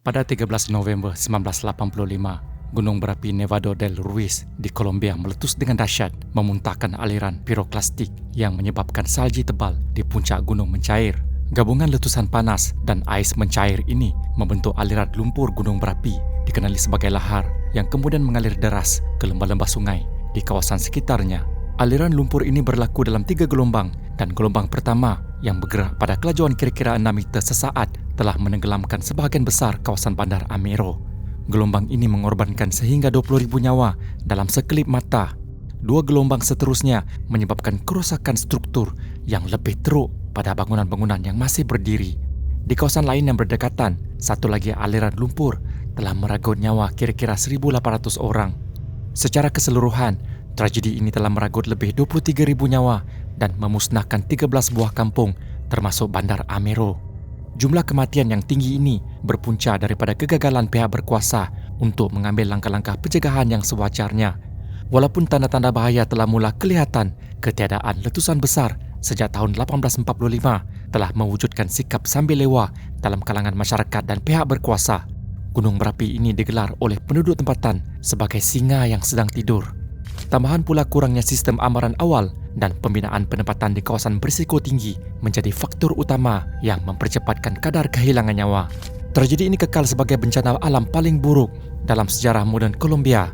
Pada 13 November 1985, gunung berapi Nevado del Ruiz di Colombia meletus dengan dahsyat, memuntahkan aliran piroklastik yang menyebabkan salji tebal di puncak gunung mencair. Gabungan letusan panas dan ais mencair ini membentuk aliran lumpur gunung berapi, dikenali sebagai lahar, yang kemudian mengalir deras ke lembah-lembah sungai di kawasan sekitarnya. Aliran lumpur ini berlaku dalam 3 gelombang, dan gelombang pertama yang bergerak pada kelajuan kira-kira 6 meter sesaat telah menenggelamkan sebahagian besar kawasan bandar Amero. Gelombang ini mengorbankan sehingga 20,000 nyawa dalam sekelip mata. 2 gelombang seterusnya menyebabkan kerusakan struktur yang lebih teruk pada bangunan-bangunan yang masih berdiri. Di kawasan lain yang berdekatan, satu lagi aliran lumpur telah meragut nyawa kira-kira 1,800 orang. Secara keseluruhan, tragedi ini telah meragut lebih 23,000 nyawa dan memusnahkan 13 buah kampung termasuk bandar Amero. Jumlah kematian yang tinggi ini berpunca daripada kegagalan pihak berkuasa untuk mengambil langkah-langkah pencegahan yang sewajarnya. Walaupun tanda-tanda bahaya telah mula kelihatan, ketiadaan letusan besar sejak tahun 1845 telah mewujudkan sikap sambil lewa dalam kalangan masyarakat dan pihak berkuasa. Gunung berapi ini digelar oleh penduduk tempatan sebagai singa yang sedang tidur. Tambahan pula kurangnya sistem amaran awal dan pembinaan penempatan di kawasan berisiko tinggi menjadi faktor utama yang mempercepatkan kadar kehilangan nyawa. Tragedi ini kekal sebagai bencana alam paling buruk dalam sejarah moden Colombia.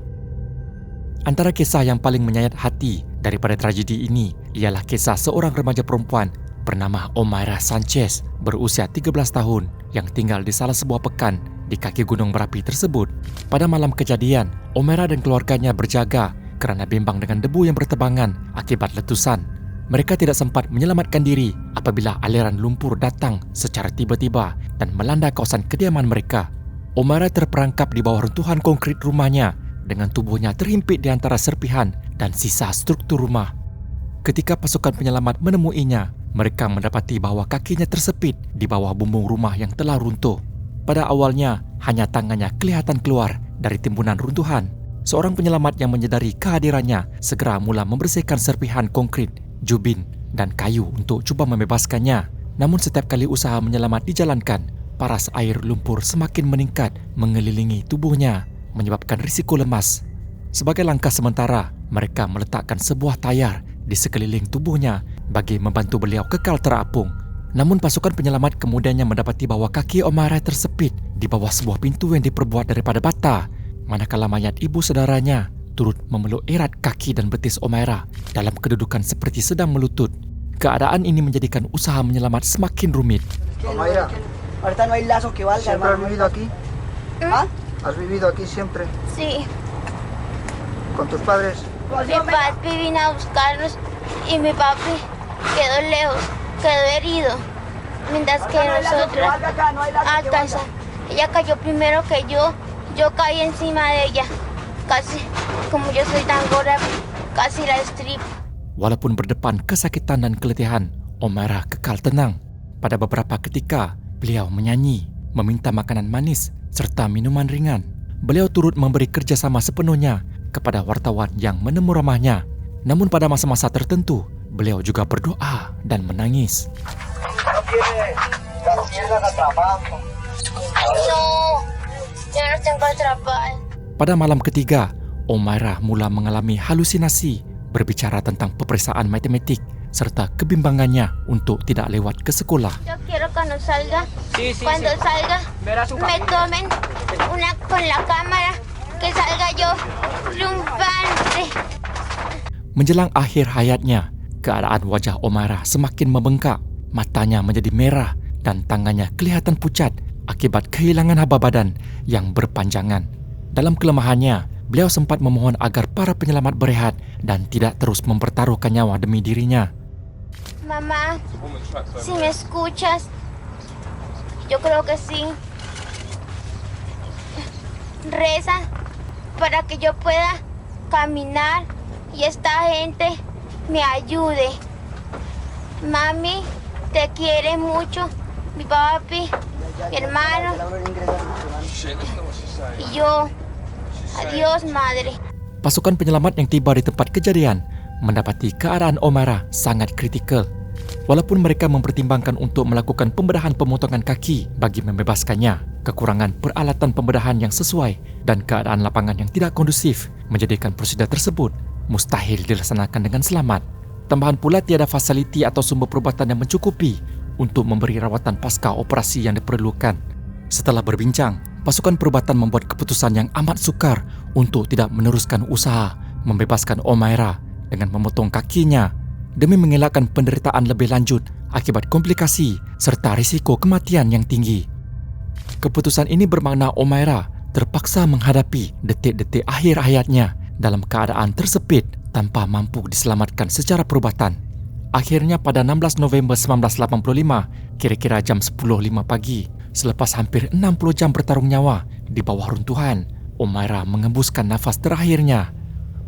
Antara kisah yang paling menyayat hati daripada tragedi ini ialah kisah seorang remaja perempuan bernama Omaira Sanchez berusia 13 tahun yang tinggal di salah sebuah pekan di kaki gunung berapi tersebut. Pada malam kejadian, Omaira dan keluarganya berjaga kerana bimbang dengan debu yang bertebangan akibat letusan. Mereka tidak sempat menyelamatkan diri apabila aliran lumpur datang secara tiba-tiba dan melanda kawasan kediaman mereka. Omaira terperangkap di bawah runtuhan konkrit rumahnya dengan tubuhnya terhimpit di antara serpihan dan sisa struktur rumah. Ketika pasukan penyelamat menemuinya, mereka mendapati bahawa kakinya tersepit di bawah bumbung rumah yang telah runtuh. Pada awalnya, hanya tangannya kelihatan keluar dari timbunan runtuhan. Seorang penyelamat yang menyedari kehadirannya segera mula membersihkan serpihan konkrit, jubin dan kayu untuk cuba membebaskannya. Namun setiap kali usaha menyelamat dijalankan, paras air lumpur semakin meningkat mengelilingi tubuhnya, menyebabkan risiko lemas. Sebagai langkah sementara, mereka meletakkan sebuah tayar di sekeliling tubuhnya bagi membantu beliau kekal terapung. Namun pasukan penyelamat kemudiannya mendapati bahawa kaki Omaira tersepit di bawah sebuah pintu yang diperbuat daripada bata, manakala mayat ibu saudaranya turut memeluk erat kaki dan betis Omaira dalam kedudukan seperti sedang melutut. Keadaan ini menjadikan usaha menyelamat semakin rumit. Omaira, Ahorita no hay lazo que valga, ¿siempre has hermano. vivido aquí? ¿Ah? ¿Has vivido aquí siempre? Sí, ¿Con tus padres? mi papi vino a buscarnos y mi papi quedó lejos, quedó herido. Mientras que Ahorita no hay lazo que nosotros valga acá, no hay lazo a que casa, valga. ella cayó primero que yo caí encima de ella. Casi, como yo soy tan gorda, casi la estripo. Walaupun berdepan kesakitan dan keletihan, Omaira kekal tenang. Pada beberapa ketika, beliau menyanyi, meminta makanan manis serta minuman ringan. Beliau turut memberi kerjasama sepenuhnya kepada wartawan yang menemu rumahnya. Namun pada masa-masa tertentu, beliau juga berdoa dan menangis. No, yo no tengo trabajo. Pada malam ketiga, Omaira mula mengalami halusinasi berbicara tentang peperiksaan matematik serta kebimbangannya untuk tidak lewat ke sekolah. Yo quiero cuando salga, Sí, sí, cuando sí. salga, Verás su me camino. tomen una con la cámara, que salga yo triunfante. Menjelang akhir hayatnya, keadaan wajah Omaira semakin membengkak, matanya menjadi merah dan tangannya kelihatan pucat akibat kehilangan haba badan yang berpanjangan. Dalam kelemahannya, beliau sempat memohon agar para penyelamat berehat dan tidak terus mempertaruhkan nyawa demi dirinya. Mamá, si me escuchas, yo creo que sí. Reza para que yo pueda caminar y esta gente me ayude. Mami, te quiere mucho, mi papi, mi hermano y yo. Adiós, madre. Pasukan penyelamat yang tiba di tempat kejadian mendapati keadaan Omaira sangat kritikal. Walaupun mereka mempertimbangkan untuk melakukan pembedahan pemotongan kaki bagi membebaskannya, Kekurangan peralatan pembedahan yang sesuai dan keadaan lapangan yang tidak kondusif menjadikan prosedur tersebut mustahil dilaksanakan dengan selamat. Tambahan pula tiada fasiliti atau sumber perubatan yang mencukupi untuk memberi rawatan pasca operasi yang diperlukan. Setelah berbincang, pasukan perubatan membuat keputusan yang amat sukar untuk tidak meneruskan usaha membebaskan Omaira dengan memotong kakinya demi mengelakkan penderitaan lebih lanjut akibat komplikasi serta risiko kematian yang tinggi. Keputusan ini bermakna Omaira terpaksa menghadapi detik-detik akhir hayatnya dalam keadaan tersepit tanpa mampu diselamatkan secara perubatan. Akhirnya pada 16 November 1985, kira-kira jam 10.05 pagi, selepas hampir 60 jam bertarung nyawa di bawah runtuhan, Omaira mengembuskan nafas terakhirnya.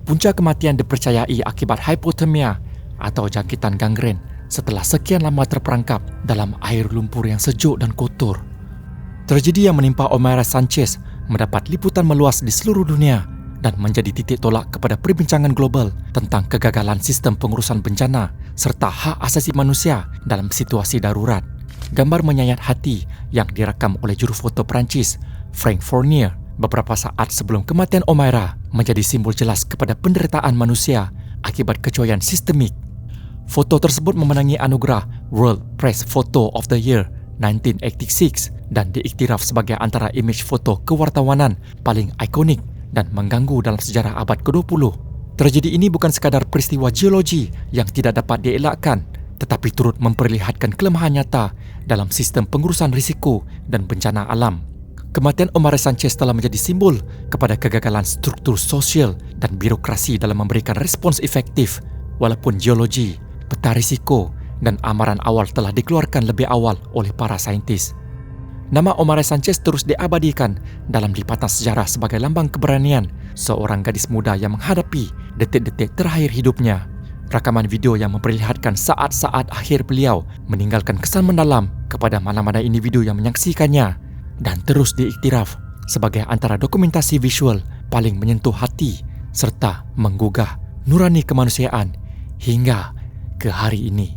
Punca kematian dipercayai akibat hipotermia atau jangkitan gangren setelah sekian lama terperangkap dalam air lumpur yang sejuk dan kotor. Tragedi yang menimpa Omaira Sanchez mendapat liputan meluas di seluruh dunia dan menjadi titik tolak kepada perbincangan global tentang kegagalan sistem pengurusan bencana serta hak asasi manusia dalam situasi darurat. Gambar menyayat hati yang direkam oleh jurufoto Perancis, Frank Fournier, beberapa saat sebelum kematian Omaira menjadi simbol jelas kepada penderitaan manusia akibat kecoyan sistemik. Foto tersebut memenangi anugerah World Press Photo of the Year 1986 dan diiktiraf sebagai antara imej foto kewartawanan paling ikonik dan mengganggu dalam sejarah abad ke-20. Tragedi ini bukan sekadar peristiwa geologi yang tidak dapat dielakkan, tetapi turut memperlihatkan kelemahan nyata dalam sistem pengurusan risiko dan bencana alam. Kematian Omaira Sanchez telah menjadi simbol kepada kegagalan struktur sosial dan birokrasi dalam memberikan respons efektif, walaupun geologi, peta risiko dan amaran awal telah dikeluarkan lebih awal oleh para saintis. Nama Omaira Sanchez terus diabadikan dalam lipatan sejarah sebagai lambang keberanian seorang gadis muda yang menghadapi detik-detik terakhir hidupnya. Rakaman video yang memperlihatkan saat-saat akhir beliau meninggalkan kesan mendalam kepada mana-mana individu yang menyaksikannya dan terus diiktiraf sebagai antara dokumentasi visual paling menyentuh hati serta menggugah nurani kemanusiaan hingga ke hari ini.